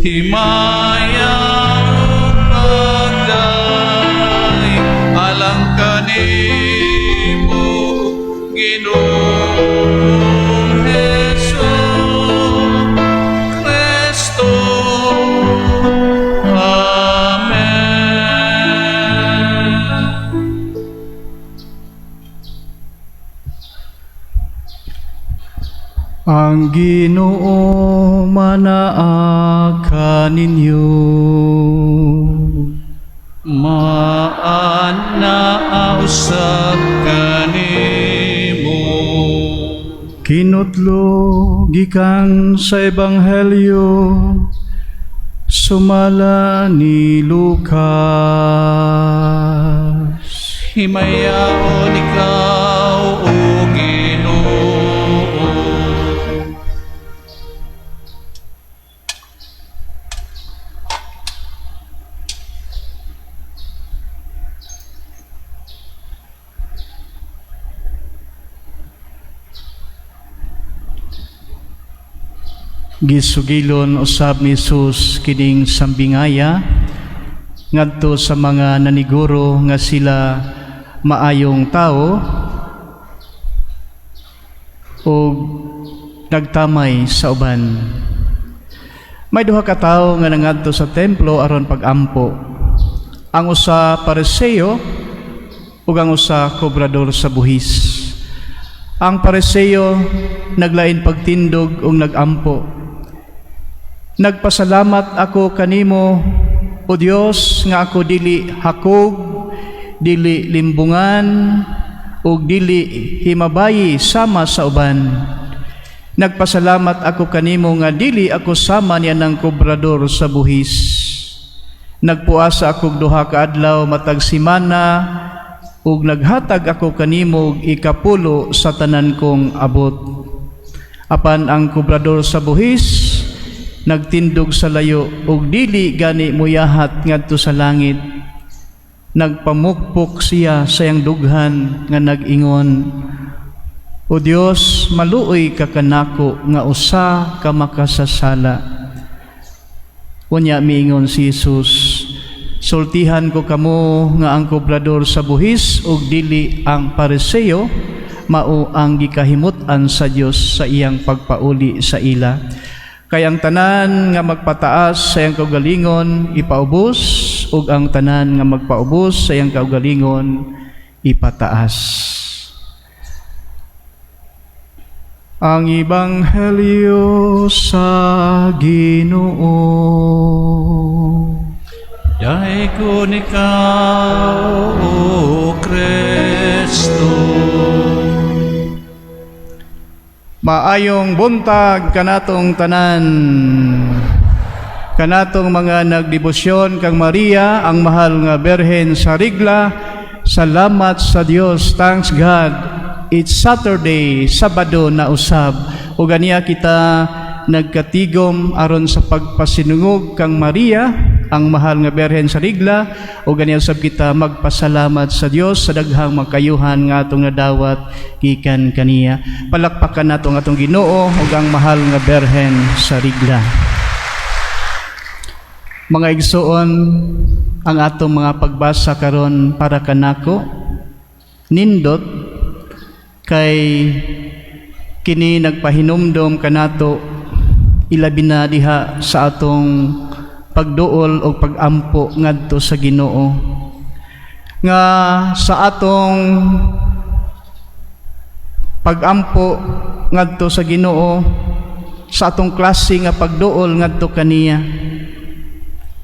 himayang bagay alang kanimo Ginoong Hesu Kristo. Amen. Ang Ginoo manaa kaninyo. Maanausap kanimo. Kinutlo gikan sa Ebanghelyo sumala ni Lucas. Himayaon ikaw, O Ginoo. Gisugilon usab ni Jesus kining sambingaya ngadto sa mga naniguro nga sila maayong tao o nagtamay sa uban. May duha ka tawo nga nangadto sa templo aron pagampo. Ang usa Pariseo ug ang usa kobrador sa buhis. Ang Pariseo naglain pagtindog ug nagampo. Nagpasalamat ako kanimo, O Dios, nga ako dili hakog, dili limbungan, ug dili himabayi sama sa uban. Nagpasalamat ako kanimo nga dili ako sama niya ng kobrador sa buhis. Nagpuasa ako duha ka adlaw matag semana, ug naghatag ako kanimo ikapulo sa tanan kong abot. Apan ang kobrador sa buhis nagtindog sa layo ug dili gani muyahat ngadto sa langit. Nagpamukpok siya sa iyang dughan nga nag-ingon, O Dios, maluoy ka kanako nga usa ka makasasala. Unya miingon si Jesus, sultihan ko kamo nga ang kobrador sa buhis ug dili ang Pariseo mao ang gikahimut-an sa Dios sa iyang pagpauli sa ila. Kay ang tanan nga magpataas sa iyang kaugalingon ipaubos, ug ang tanan nga magpaubos sa iyang kaugalingon ipataas. Ang Ebanghelyo sa Ginoo. Daikon ikaw, O Kristo. Maayong buntag kanatong tanan, kanatong mga nagdebosyon kang Maria, ang mahal nga Berhen sa Regla. Salamat sa Dios, thanks God. It's Saturday, Sabado na usab. O ganiya kita nagkatigom aron sa pagpasinungog kang Maria, ang mahal nga Berhen sa Regla. O ganiya usab kita magpasalamat sa Dios sa daghang magkayuhan nga atong nadawat gikan kaniya. Palakpakan nato ang atong Ginoo ug ang mahal nga Berhen sa Regla. Mga igsoon, ang atong mga pagbasa karon para kanako nindot kay kini nagpahinumdom kanato ilabi na diha sa atong pagduol o pagampo ngadto sa Ginoo, nga sa atong pagampo ngadto sa Ginoo, sa atong klase nga pagduol ngadto kaniya,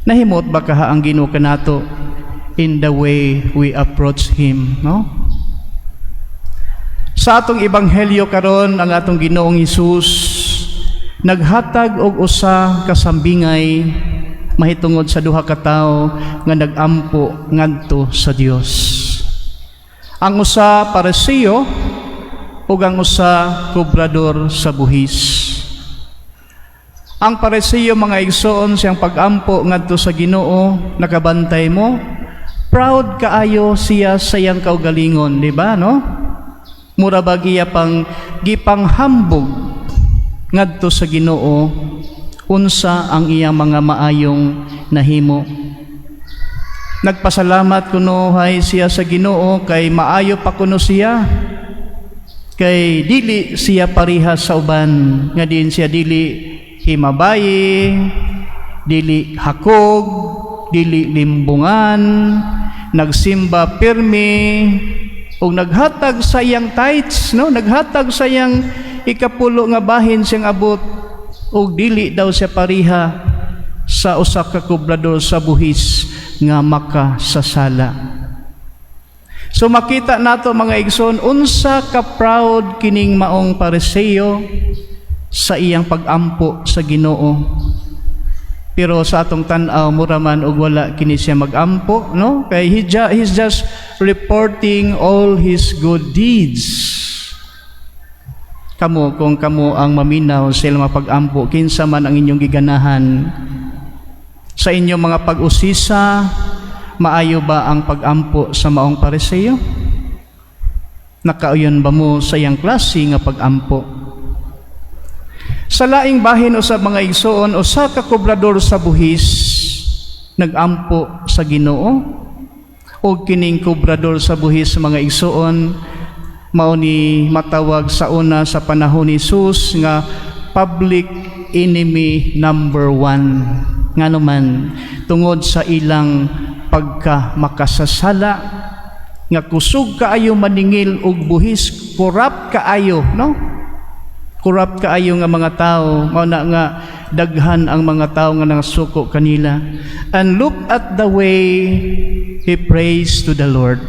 nahimot ba kaha ang Ginoo kanato in the way we approach Him, no? Sa atong ebanghelyo karon, ang atong Ginoong Hesus naghatag og usa ka sambingay mahitungod sa duha ka tawo nga nagampo ngadto sa Dios. Ang usa Pariseo ug ang usa kobrador sa buhis. Ang Pariseo, mga igsoon, siyang pagampo ngadto sa Ginoo, nakabantay mo, proud kaayo siya sa iyang kaugalingon, di ba, no? Mura ba giya pang gipanghambog ngadto sa Ginoo unsa ang iyang mga maayong nahimo. Nagpasalamat kuno hay siya sa Ginoo kay maayo pa kuno siya, kay dili siya parihas sa uban, nga din siya dili himabayi, dili hakog, dili limbungan, nagsimba pirmi, ug naghatag sa iyang tithes, no? Naghatag sa iyang ikapulo nga bahin siyang abot, ug dili daw siya pariha sa usa ka kubrador sa buhis nga makasasala. So makita nato mga igsoon, unsa ka proud kining maong Pariseo sa iyang pag-ampo sa Ginoo. Pero sa atong tan-aw mura man og wala kini siya mag-ampo, no? Kay he's just reporting all his good deeds. Kamo, kung kamo ang maminaw sa ilang mapag-ampo, kinsa man ang inyong giganahan sa inyong mga pag-usisa, maayo ba ang pag-ampo sa maong Pariseo? Nakauyon ba mo sa iyang klase nga pag-ampo? Sa laing bahin usab mga igsoon, usa ka kubrador sa buhis nag-ampo sa Ginoo, o kining kubrador sa buhis mga igsoon mao ni matawag sa una sa panahon ni Jesus nga public enemy number 1. Nga naman tungod sa ilang pagka makasasala, nga kusog kaayo maningil og buhis, corrupt kaayo, no? Corrupt kaayo nga mga tao, mao na nga daghan ang mga tao nga nangasuko kanila. And look at the way he prays to the Lord.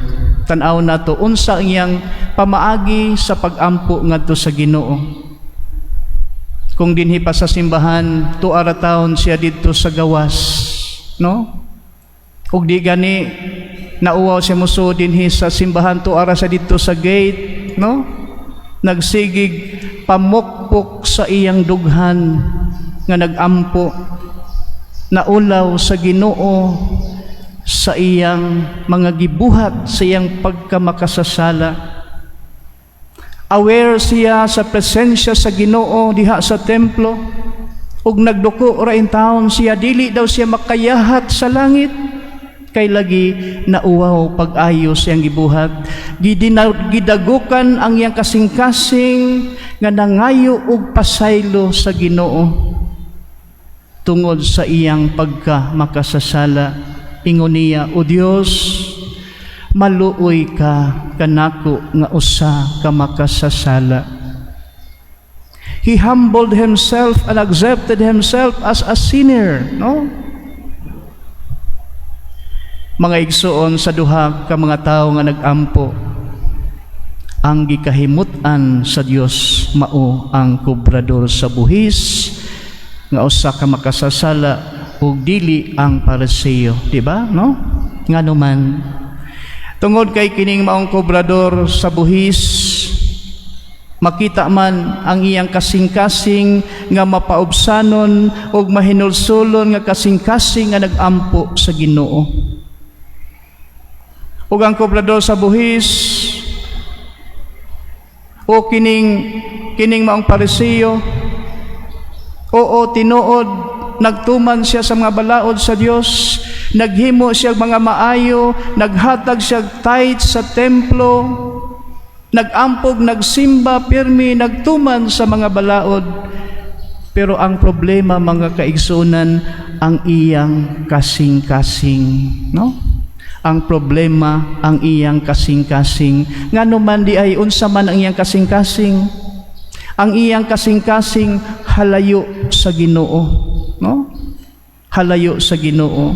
Tan-aw nato unsa iyang pamaagi sa pag-ampo ngadto sa Ginoo. Kung dinhi pa sa simbahan, 2 ara taon siya dito sa gawas, no? Ug di gani nauwaw siya muso dinhi sa simbahan, 2 ara sa dito sa gate, no? Nagsigig pamukpok sa iyang dughan nga nag-ampo, naulaw sa Ginoo sa iyang mga gibuhat, sa iyang pagkamakasasala. Aware siya sa presensya sa Ginoo diha sa templo, ug nagduko ra in taon siya, dili daw siya makayahat sa langit kay lagi nauwaw pag-ayo siyang gibuhat. Gidagukan ang iyang kasing-kasing nga nangayo og pasaylo sa Ginoo tungod sa iyang pagka makasasala. Ingon niya, "O Dios, maluoy ka kanako nga usa ka makasasala." He humbled himself and accepted himself as a sinner, no? Mga igsoon, sa duha ka mga tawo nga nag-ampo, ang gikahimutan sa Dios mao ang kubrador sa buhis nga usa ka makasasala ug dili ang Pariseo, di ba, no? Ngano man tungod kay kining maong kubrador sa buhis, makita man ang iyang kasing-kasing nga mapaubsanon ug mahinulsulon nga kasing-kasing nga nag-ampo sa Ginoo. Ug ang kubrador sa buhis o kining maong Pariseo, oo, tinuod nagtuman siya sa mga balaod sa Dios, naghimo siya mga maayo, naghatag siya tithes sa templo, nagampog, nagsimba pirmi, nagtuman sa mga balaod. Pero ang problema mga kaigsunan, ang iyang kasing-kasing, no? Ang problema ang iyang kasing-kasing. Ngano man di ay unsa man ang iyang kasing-kasing? Ang iyang kasing-kasing halayo sa Ginoo, no? Halayo sa Ginoo.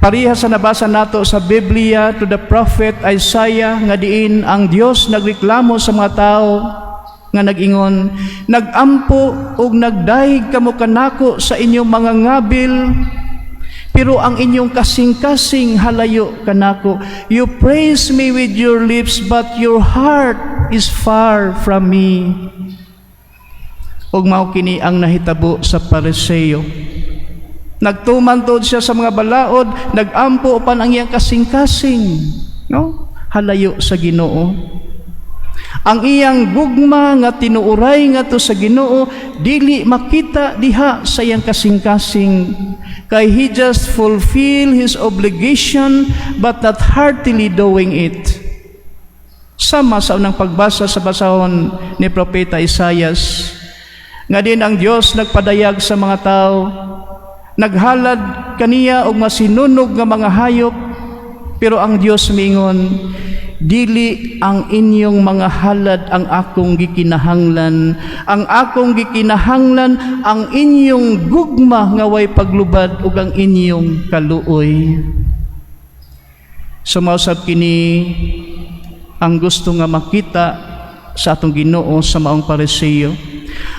Pareha sa nabasa nato sa Biblia to the prophet Isaiah nga diin ang Dios nagreklamo sa mga tao nga nag-ingon, "Nagampo ug nagdahig kamo kanako sa inyong mga ngabil, pero ang inyong kasing-kasing halayo kanako. You praise me with your lips, but your heart is far from me." Ug mao kini ang nahitabo sa Pariseo. Nagtumantod siya sa mga balaod, nagampo upan ang iyang kasing-kasing, no? Halayo sa Ginoo. Ang iyang gugma nga tinuuray nga to sa Ginoo dili makita diha sa iyang kasing-kasing, kay he just fulfill his obligation but not heartily doing it. Sama sa unang pagbasa sa basahon ni Propeta Isaias, nga din ang Dios nagpadayag sa mga tao, naghalad kaniya og masinunog nga mga hayop, pero ang Dios miingon, dili ang inyong mga halad ang akong gikinahanglan, ang akong gikinahanglan ang inyong gugma nga way paglubad ug ang inyong kaluoy. Sumausab kini ang gusto nga makita sa atong Ginoo sa maong Pariseo.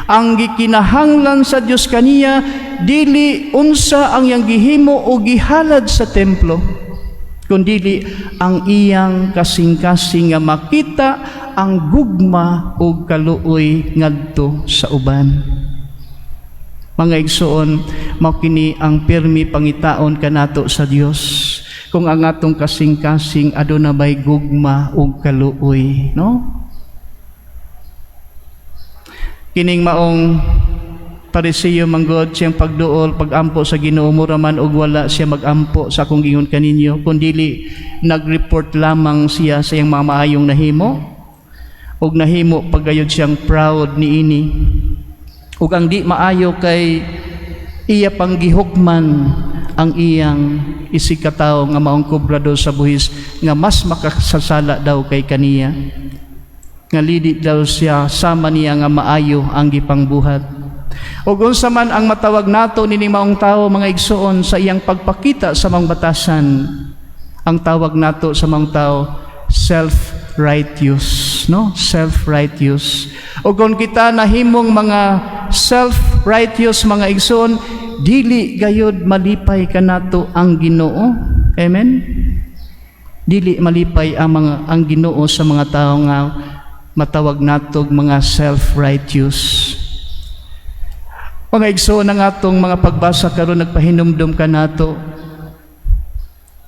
Ang gikinahanglan sa Dios kaniya dili unsa ang iyang gihimo o gihalad sa templo, kundili ang iyang kasing-kasing nga makita ang gugma o kaluoy ngadto sa uban. Mga igsoon, mao kini ang pirmi pangitaon kanato sa Dios, kung ang atong kasing-kasing aduna bay gugma o kaluoy, no? Kining maong Pariseo manggod siyang pagduol, pagampo sa Ginoo, mura man og wala siya magampo sa akong gingon kaninyo, kundili nag-report lamang siya sa iyang mga maayong nahimo, ug nahimo pagayod siyang proud niini. Ug ang di maayo kay iya pang gihukman ang iyang isikataw nga maong kobrador sa buhis nga mas makasasala daw kay kaniya, nga lidi daw siya sama niya nga maayo ang gipangbuhat. O unsa man ang matawag nato nini maong tao, mga igsoon, sa iyang pagpakita sa mga batasan, ang tawag nato sa mga tao self-righteous, no? Self-righteous. O kung kita nahimong mga self-righteous, mga igsoon, dili gayud malipay kanato ang Ginoo. Amen. Dili malipay ang Ginoo sa mga tao nga matawag natog mga self-righteous. Mga igsoon, ang atong mga pagbasa karon nagpahinumdum kanato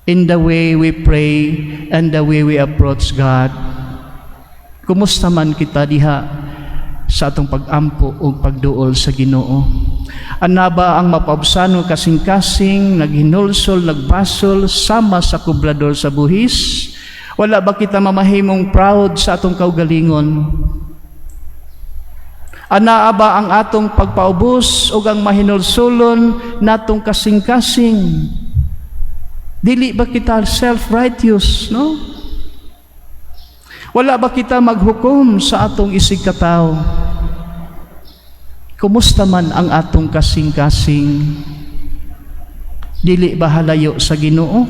in the way we pray and the way we approach God. Kumusta man kita diha sa atong pag-ampo o pagduol sa Ginoo? Ana ba ang mapabsano kasing-kasing, naghinulsol, nagbasol sama sa kubrador sa buhis? Wala ba kita mamahimong proud sa atong kaugalingon? Ana ba ang atong pagpaubos o ang mahinulsulon natong kasing-kasing? Dili ba kita self-righteous, no? Wala ba kita maghukom sa atong isigkataw? Kumusta man ang atong kasing-kasing? Dili ba halayo sa Ginoo?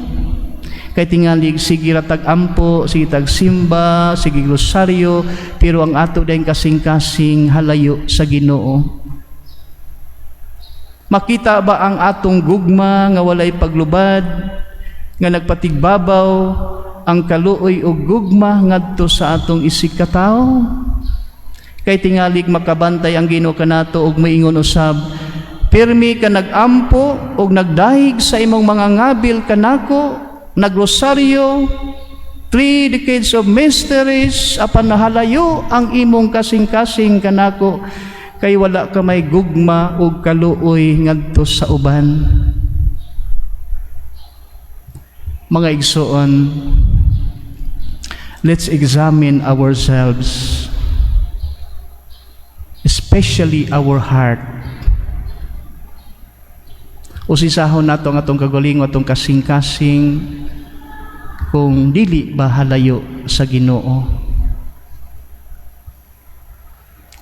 Kay tingali sige ratag ampo, sige tag simba, sige glosaryo, pero ang ato dayong kasing-kasing halayo sa Ginoo. Makita ba ang atong gugma nga walay paglubad, nga nagpatigbabaw ang kaluoy o gugma ngadto sa atong isikataw? Kay tingalig makabantay ang Ginoo kanato og maingon usab, pirmi ka nagampo og nagdahig sa imong mga ngabil kanako, nagrosaryo, 3 decades of mysteries, apan nahalayo ang imong kasing-kasing kanako, kay wala ka may gugma o kaluoy ngadto sa uban. Mga igsoon, let's examine ourselves, especially our heart. Usisahon nato ang atong kagaling, atong kasing-kasing, kung dili ba halayo sa Ginoo.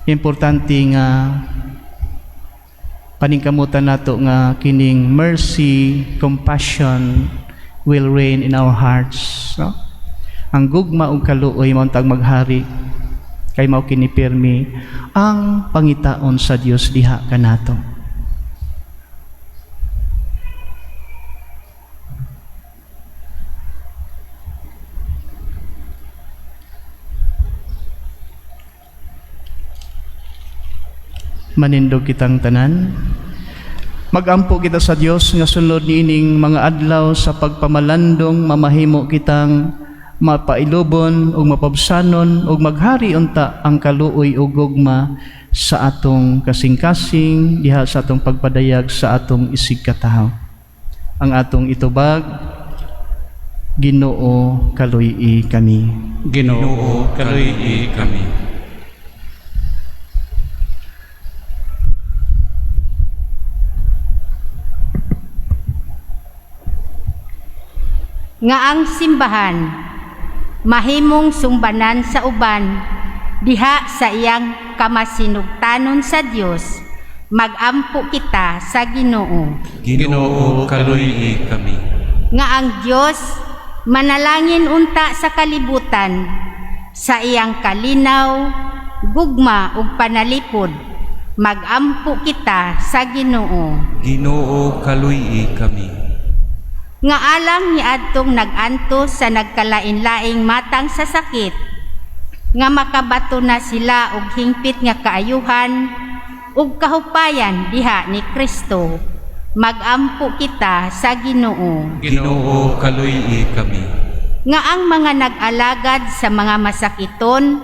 Importante nga paningkamutan nato nga kining mercy, compassion will reign in our hearts, no? Ang gugma ug kaluoy mao tag maghari, kay mao kini pirmi ang pangitaon sa Dios diha kanato. Manindog kitang tanan, magampo kita sa Dios nga sulod niining mga adlaw sa pagpamalandong mamahimo kitang mapailubon ug mapabsanon ug maghari unta ang kaluoy ug gugma sa atong kasing-kasing diha sa atong pagpadayag sa atong isig katawo. Ang atong itubag, Ginoo kaluy-i kami. Ginoo kaluy-i kami. Nga ang simbahan mahimong sumbanan sa uban diha sa iyang kamasinugtanon sa Dios, magampo kita sa Ginoo. Ginoo kaluy-i kami. Nga ang Dios manalangin unta sa kalibutan sa iyang kalinaw, gugma ug panalipod, magampo kita sa Ginoo. Ginoo kaluy-i kami. Nga alang ni adtong nagantos sa nagkalain-laing matang sa sakit, nga makabato na sila og hingpit nga kaayuhan ug kahupayan diha ni Kristo, magampo kita sa Ginoo. Ginoo kaluy-i kami. Nga ang mga nag-alagad sa mga masakiton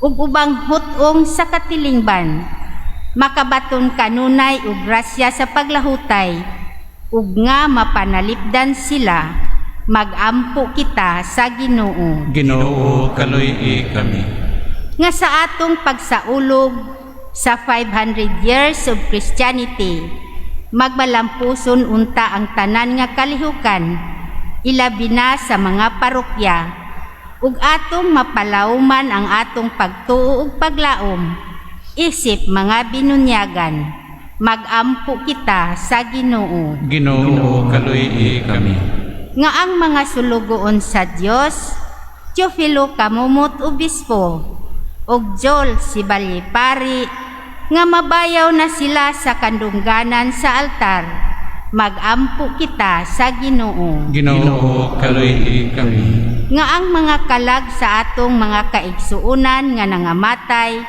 ug ubang hutong sa katilingban, makabaton kanunay ug grasya sa paglahutay, ug nga mapanalipdan sila, magampo kita sa Ginoo. Ginoo kaluy-i kami. Nga sa atong pagsaulog sa 500 years of Christianity, magbalampuson unta ang tanan nga kalihukan, ilabi na sa mga parokya, ug atong mapalawman ang atong pagtuo ug paglaom, isip mga binunyagan, magampo kita sa Ginoo. Ginoo kaluy-i kami. Nga ang mga sulugoon sa Dios, Teofilo Kamumot Obispo, ug Joel Sibalyepari, nga mabayaw na sila sa kandungganan sa altar, magampo kita sa Ginoo. Ginoo kaluy-i kami. Nga ang mga kalag sa atong mga kaigsuunan nga nangamatay,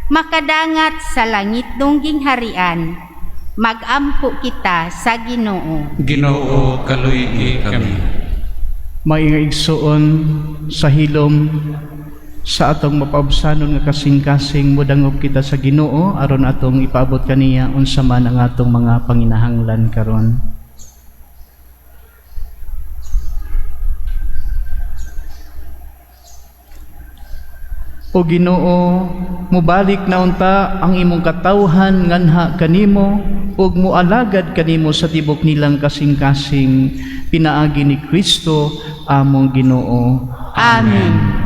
makadangat sa langit nung gingharian, magampo kita sa Ginoo. Ginoo kaluy-i kami. Maingigsuon sa hilom sa atong mapabsanon nga kasing-kasing modangob kita sa Ginoo aron atong ipaabot kaniya unsa man ang atong mga panginahanglan karon. O Ginoo, mubalik na unta ang imong katawhan nganha kanimo ug mualagad kanimo sa tibok nilang kasing-kasing pinaagi ni Kristo among Ginoo. Amen.